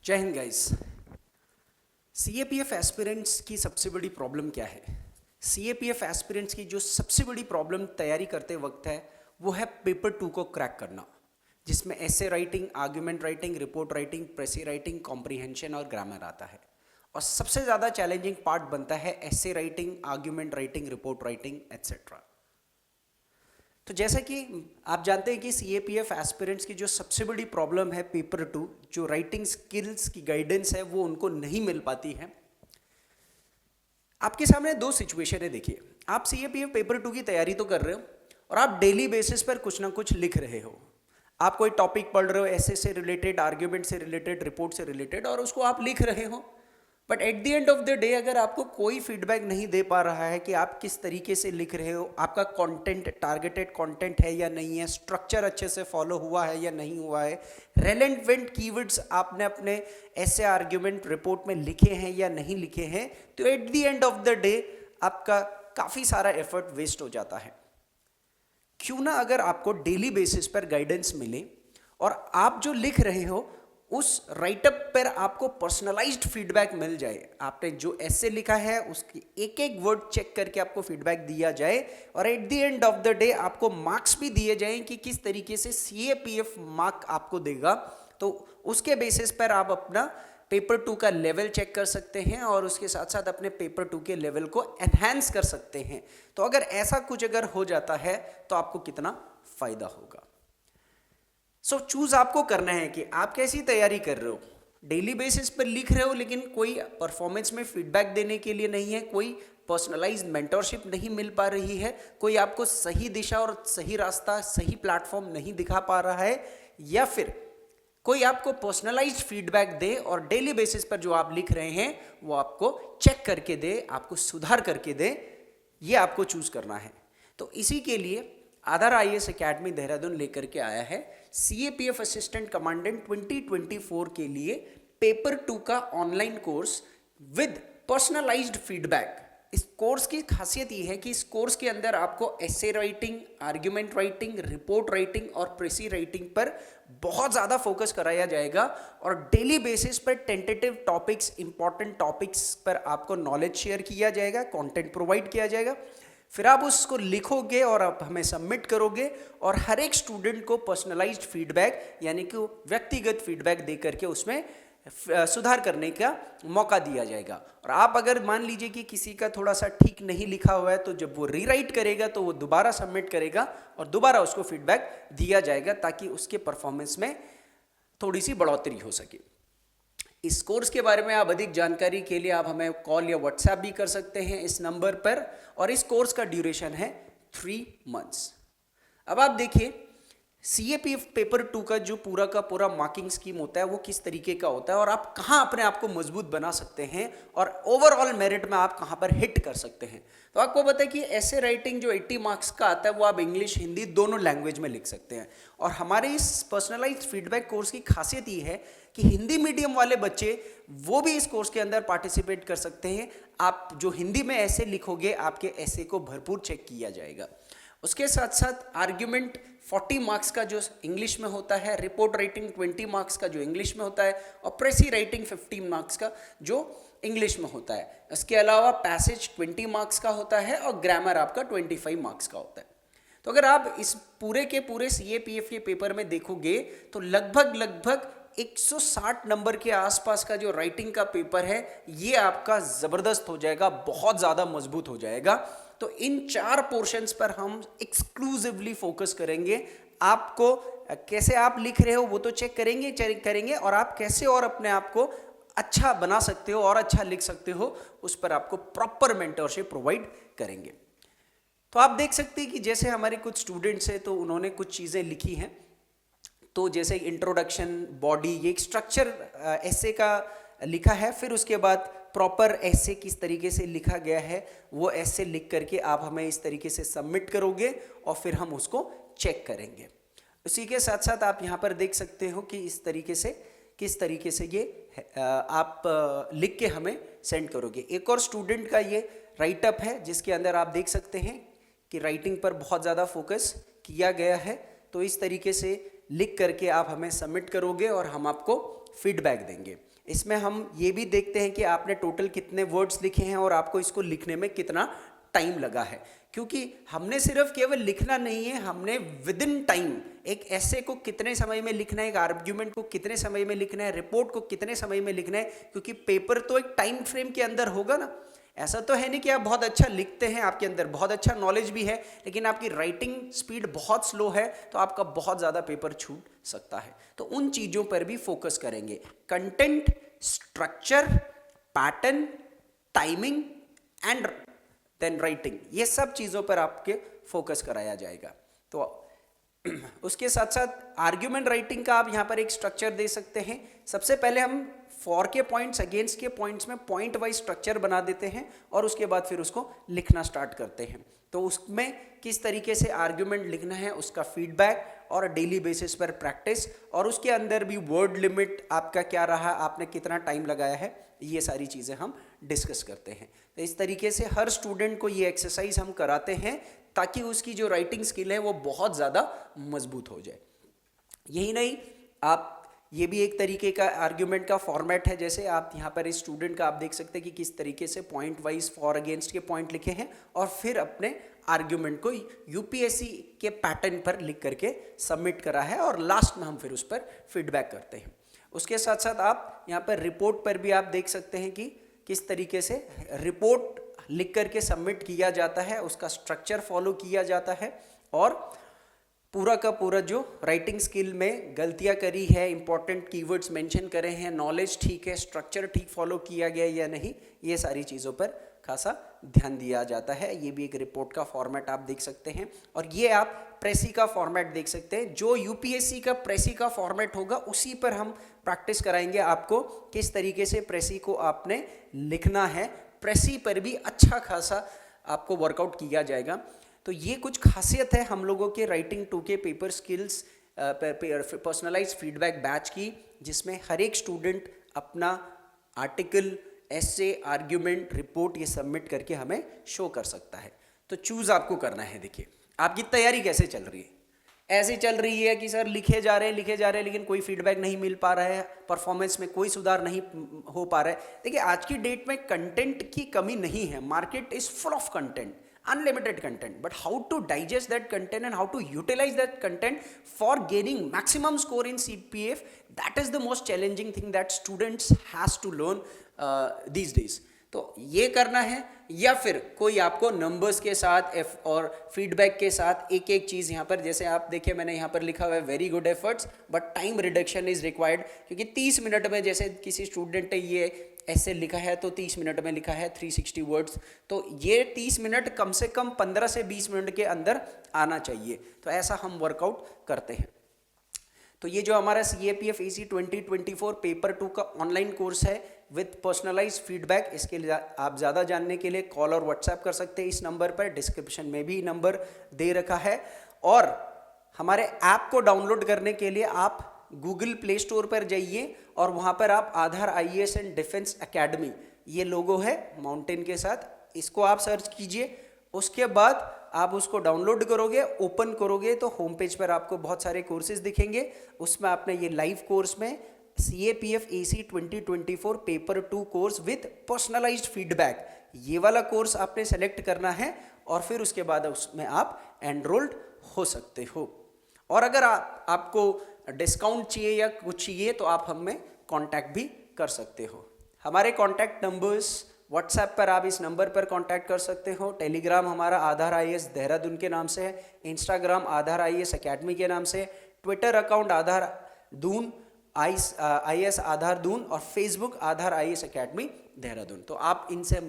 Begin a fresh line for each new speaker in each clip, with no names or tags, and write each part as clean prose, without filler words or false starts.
जय Hind guys. CAPF aspirants की सबसे बड़ी प्रॉब्लम क्या है? सीएपीएफ एस्पिरेंट्स की जो सबसे बड़ी प्रॉब्लम तैयारी करते वक्त है वो है पेपर 2 को क्रैक करना, जिसमें essay writing, argument writing, report writing, प्रेसी writing, comprehension और ग्रामर आता है। और सबसे ज़्यादा चैलेंजिंग पार्ट बनता है essay writing, argument writing, report writing etcetera. तो जैसा कि आप जानते हैं कि सीएपीएफ एस्पिरेंट्स की जो सबसे बड़ी प्रॉब्लम है पेपर 2, जो राइटिंग स्किल्स की गाइडेंस है वो उनको नहीं मिल पाती है। आपके सामने दो सिचुएशन है। देखिए, आप सीएपीएफ पेपर 2 की तैयारी तो कर रहे हो और आप डेली बेसिस पर कुछ ना कुछ लिख रहे हो। आप कोई टॉपिक पढ़ रहे हो, ऐसे से रिलेटेड, आर्ग्यूमेंट से रिलेटेड, रिपोर्ट से रिलेटेड, और उसको आप लिख रहे हो। But at the end of the day अगर आपको कोई फीडबैक नहीं दे पा रहा है कि आप किस तरीके से लिख रहे हो, आपका कंटेंट टारगेटेड कंटेंट है या नहीं है, स्ट्रक्चर अच्छे से फॉलो हुआ है या नहीं हुआ है, रेलेवेंट कीवर्ड्स आपने अपने ऐसे आर्ग्यूमेंट रिपोर्ट में लिखे हैं या नहीं लिखे हैं, तो at the end of the day आपका काफ़ी सारा एफर्ट वेस्ट हो जाता है। क्यों ना अगर आपको डेली बेसिस पर गाइडेंस मिले और आप जो लिख रहे हो उस राइटअप पर आपको पर्सनलाइज्ड फीडबैक मिल जाए। आपने जो ऐसे लिखा है उसकी एक एक वर्ड चेक करके आपको फीडबैक दिया जाए और at the end of the day आपको मार्क्स भी दिए जाएं कि किस तरीके से सीएपीएफ मार्क आपको देगा। तो उसके बेसिस पर आप अपना पेपर 2 का लेवल चेक कर सकते हैं और उसके साथ साथ अपने पेपर 2 के लेवल को एनहांस कर सकते हैं। तो अगर ऐसा कुछ अगर हो जाता है तो आपको कितना फायदा होगा। सो चूज आपको करना है कि आप कैसी तैयारी कर रहे हो। डेली बेसिस पर लिख रहे हो लेकिन कोई परफॉर्मेंस में फीडबैक देने के लिए नहीं है, कोई पर्सनलाइज्ड मेंटरशिप नहीं मिल पा रही है, कोई आपको सही दिशा और सही रास्ता, सही प्लेटफॉर्म नहीं दिखा पा रहा है, या फिर कोई आपको पर्सनलाइज्ड फीडबैक दे और डेली बेसिस पर जो आप लिख रहे हैं वो आपको चेक करके दे, आपको सुधार करके दे, ये आपको चूज करना है। तो इसी के लिए आधार आईएएस एकेडमी देहरादून लेकर के आया है सीएपीएफ असिस्टेंट कमांडेंट 2024 के लिए पेपर 2 का online course with personalised feedback. इस कोर्स की खासियत ये है कि इस कोर्स के अंदर आपको essay writing, argument writing, report writing और प्रेसी राइटिंग पर बहुत ज़्यादा फोकस कराया जाएगा और डेली बेसिस पर टेंटेटिव टॉपिक्स, इंपॉर्टेंट टॉपिक्स पर आपको नॉलेज शेयर किया जाएगा, कंटेंट प्रोवाइड किया जाएगा। फिर आप उसको लिखोगे और आप हमें सबमिट करोगे और हर एक स्टूडेंट को पर्सनलाइज्ड फीडबैक यानी कि व्यक्तिगत फीडबैक दे करके उसमें सुधार करने का मौका दिया जाएगा। और आप अगर मान लीजिए कि किसी का थोड़ा सा ठीक नहीं लिखा हुआ है तो जब वो रीराइट करेगा तो वो दोबारा सबमिट करेगा और दोबारा उसको फीडबैक दिया जाएगा ताकि उसके परफॉर्मेंस में थोड़ी सी बढ़ोतरी हो सके। इस कोर्स के बारे में आप अधिक जानकारी के लिए आप हमें कॉल या व्हाट्सएप भी कर सकते हैं इस नंबर पर। और इस कोर्स का ड्यूरेशन है 3 मंथ्स। अब आप देखिए सीएपीएफ पेपर 2 का जो पूरा का पूरा मार्किंग स्कीम होता है वो किस तरीके का होता है और आप कहाँ अपने आप को मजबूत बना सकते हैं और ओवरऑल मेरिट में आप कहाँ पर हिट कर सकते हैं। तो आपको पता है कि ऐसे राइटिंग जो 80 मार्क्स का आता है वो आप इंग्लिश, हिंदी दोनों लैंग्वेज में लिख सकते हैं। और हमारे इस पर्सनलाइज्ड फीडबैक कोर्स की खासियत ये है कि हिंदी मीडियम वाले बच्चे वो भी इस कोर्स के अंदर पार्टिसिपेट कर सकते हैं। आप जो हिंदी में ऐसे लिखोगे आपके ऐसे को भरपूर चेक किया जाएगा। उसके साथ साथ आर्ग्यूमेंट 40 मार्क्स का जो इंग्लिश में होता है, रिपोर्ट राइटिंग 20 मार्क्स का जो इंग्लिश में होता है और प्रेसी राइटिंग 15 मार्क्स का जो इंग्लिश में होता है। इसके अलावा पैसेज 20 मार्क्स का होता है और ग्रामर आपका 25 मार्क्स का होता है। तो अगर आप इस पूरे के पूरे सीएपीएफ के पेपर में देखोगे तो लगभग 160 नंबर के आसपास का जो राइटिंग का पेपर है ये आपका ज़बरदस्त हो जाएगा, बहुत ज़्यादा मजबूत हो जाएगा। तो इन 4 पोर्शंस पर हम एक्सक्लूसिवली फोकस करेंगे। आपको कैसे आप लिख रहे हो वो तो चेक करेंगे और आप कैसे और अपने आप को अच्छा बना सकते हो और अच्छा लिख सकते हो उस पर आपको प्रॉपर मेंटरशिप प्रोवाइड करेंगे। तो आप देख सकते हैं कि जैसे हमारे कुछ स्टूडेंट्स हैं तो उन्होंने कुछ चीज़ें लिखी हैं। तो जैसे इंट्रोडक्शन, बॉडी, ये एक स्ट्रक्चर ऐसे का लिखा है। फिर उसके बाद प्रॉपर ऐसे किस तरीके से लिखा गया है वो ऐसे लिख करके आप हमें इस तरीके से सबमिट करोगे और फिर हम उसको चेक करेंगे। उसी के साथ साथ आप यहाँ पर देख सकते हो कि इस तरीके से किस तरीके से ये आप लिख के हमें सेंड करोगे। एक और स्टूडेंट का ये राइटअप है जिसके अंदर आप देख सकते हैं कि राइटिंग पर बहुत ज़्यादा फोकस किया गया है। तो इस तरीके से लिख करके आप हमें सबमिट करोगे और हम आपको फीडबैक देंगे। इसमें हम ये भी देखते हैं कि आपने टोटल कितने वर्ड्स लिखे हैं और आपको इसको लिखने में कितना टाइम लगा है, क्योंकि हमने सिर्फ केवल लिखना नहीं है, हमने विद इन टाइम एक ऐसे को कितने समय में लिखना है, एक आर्ग्यूमेंट को कितने समय में लिखना है, रिपोर्ट को कितने समय में लिखना है, क्योंकि पेपर तो एक टाइम फ्रेम के अंदर होगा ना। ऐसा तो है नहीं कि आप बहुत अच्छा लिखते हैं, आपके अंदर बहुत अच्छा नॉलेज भी है, लेकिन आपकी राइटिंग स्पीड बहुत स्लो है, तो आपका बहुत ज़्यादा पेपर छूट सकता है। तो उन चीज़ों पर भी फोकस करेंगे, content, structure, pattern, timing and then writing, ये सब चीज़ों पर आपके फोकस कराया जाएगा। तो उसके साथ साथ आर्ग्यूमेंट राइटिंग का आप यहाँ पर एक स्ट्रक्चर दे सकते हैं। सबसे पहले हम फॉर के पॉइंट्स, अगेंस्ट के पॉइंट्स में पॉइंट वाइज स्ट्रक्चर बना देते हैं और उसके बाद फिर उसको लिखना स्टार्ट करते हैं। तो उसमें किस तरीके से आर्ग्यूमेंट लिखना है, उसका फीडबैक और डेली बेसिस पर प्रैक्टिस, और उसके अंदर भी वर्ड लिमिट आपका क्या रहा, आपने कितना टाइम लगाया है, ये सारी चीज़ें हम डिस्कस करते हैं। तो इस तरीके से हर स्टूडेंट को ये एक्सरसाइज हम कराते हैं ताकि उसकी जो राइटिंग स्किल है वो बहुत ज़्यादा मजबूत हो जाए। यही नहीं, आप ये भी एक तरीके का आर्ग्यूमेंट का फॉर्मेट है। जैसे आप यहाँ पर इस स्टूडेंट का आप देख सकते हैं कि किस तरीके से पॉइंट वाइज फॉर अगेंस्ट के पॉइंट लिखे हैं और फिर अपने आर्ग्यूमेंट को यूपीएससी के पैटर्न पर लिख करके सबमिट करा है और लास्ट में हम फिर उस पर फीडबैक करते हैं। उसके साथ साथ आप यहाँ पर रिपोर्ट पर भी आप देख सकते हैं कि किस तरीके से रिपोर्ट लिख करके सबमिट किया जाता है, उसका स्ट्रक्चर फॉलो किया जाता है और पूरा का पूरा जो राइटिंग स्किल में गलतियां करी है, इंपॉर्टेंट कीवर्ड्स मेंशन करे हैं, नॉलेज ठीक है, स्ट्रक्चर ठीक फॉलो किया गया या नहीं, ये सारी चीज़ों पर खासा ध्यान दिया जाता है। ये भी एक रिपोर्ट का फॉर्मेट आप देख सकते हैं और ये आप प्रेसी का फॉर्मेट देख सकते हैं। जो यूपीएससी का प्रेसी का फॉर्मेट होगा उसी पर हम प्रैक्टिस कराएंगे आपको, किस तरीके से प्रेसी को आपने लिखना है। प्रेसी पर भी अच्छा खासा आपको वर्कआउट किया जाएगा। तो ये कुछ खासियत है हम लोगों के writing 2K paper skills personalise feedback batch की, जिसमें हर एक स्टूडेंट अपना आर्टिकल, एसे, आर्ग्यूमेंट, रिपोर्ट ये सबमिट करके हमें शो कर सकता है। तो चूज आपको करना है। देखिए आपकी तैयारी कैसे चल रही है। ऐसे चल रही है कि सर लिखे जा रहे हैं लेकिन कोई फीडबैक नहीं मिल पा रहा है, परफॉर्मेंस में कोई सुधार नहीं हो पा रहा है। देखिए आज की डेट में कंटेंट की कमी नहीं है, market is full of content, unlimited content, but how to digest that content and how to utilize that content for gaining maximum score in CPF, that is the most challenging thing that students has to learn these days. तो ये करना है, या फिर कोई आपको numbers के साथ और फीडबैक के साथ एक एक चीज़ यहाँ पर, जैसे आप देखिए मैंने यहाँ पर लिखा हुआ है very good efforts but time reduction is required, क्योंकि 30 मिनट में, जैसे किसी स्टूडेंट ने ये ऐसे लिखा है तो 30 मिनट में लिखा है 360 वर्ड्स, तो ये 30 मिनट कम से कम 15 से 20 मिनट के अंदर आना चाहिए। तो ऐसा हम वर्कआउट करते हैं। तो ये जो हमारा CAPF AC 2024 पेपर 2 का ऑनलाइन कोर्स है विद पर्सनलाइज फीडबैक, इसके लिए आप ज़्यादा जानने के लिए कॉल और व्हाट्सएप कर सकते हैं इस नंबर पर, डिस्क्रिप्शन में भी नंबर दे रखा है। और हमारे ऐप को डाउनलोड करने के लिए आप गूगल प्ले स्टोर पर जाइए और वहाँ पर आप आधार IAS एंड डिफेंस एकेडमी, ये लोगो है माउंटेन के साथ, इसको आप सर्च कीजिए। उसके बाद आप उसको डाउनलोड करोगे, ओपन करोगे तो होम पेज पर आपको बहुत सारे कोर्सेज दिखेंगे। उसमें आपने ये लाइव कोर्स में CAPF AC 2024 paper 2 course with personalised feedback, ये वाला कोर्स आपने सेलेक्ट करना है और फिर उसके बाद उसमें आप एनरोल्ड हो सकते हो। और अगर आपको डिस्काउंट चाहिए या कुछ चाहिए तो आप हमें कांटेक्ट भी कर सकते हो। हमारे कांटेक्ट नंबर्स, व्हाट्सएप पर आप इस नंबर पर कांटेक्ट कर सकते हो। टेलीग्राम हमारा आधार IAS देहरादून के नाम से है, इंस्टाग्राम आधार IAS एकेडमी के नाम से, ट्विटर अकाउंट आधार दून IAS आधार दून और फेसबुक आधार IAS एकेडमी देहरादून। तो आप इनसे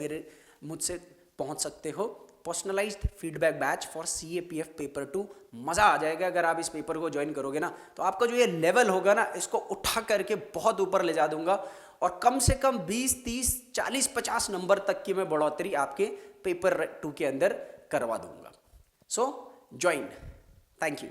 मुझसे पहुंच सकते हो। Personalised feedback batch for CAPF paper 2, मज़ा आ जाएगा अगर आप इस पेपर को ज्वाइन करोगे ना, तो आपका जो ये लेवल होगा ना, इसको उठा करके बहुत ऊपर ले जा दूंगा और कम से कम 20, 30, 40, 50 नंबर तक की मैं बढ़ोतरी आपके पेपर 2 के अंदर करवा दूंगा। सो ज्वाइन। Thank you.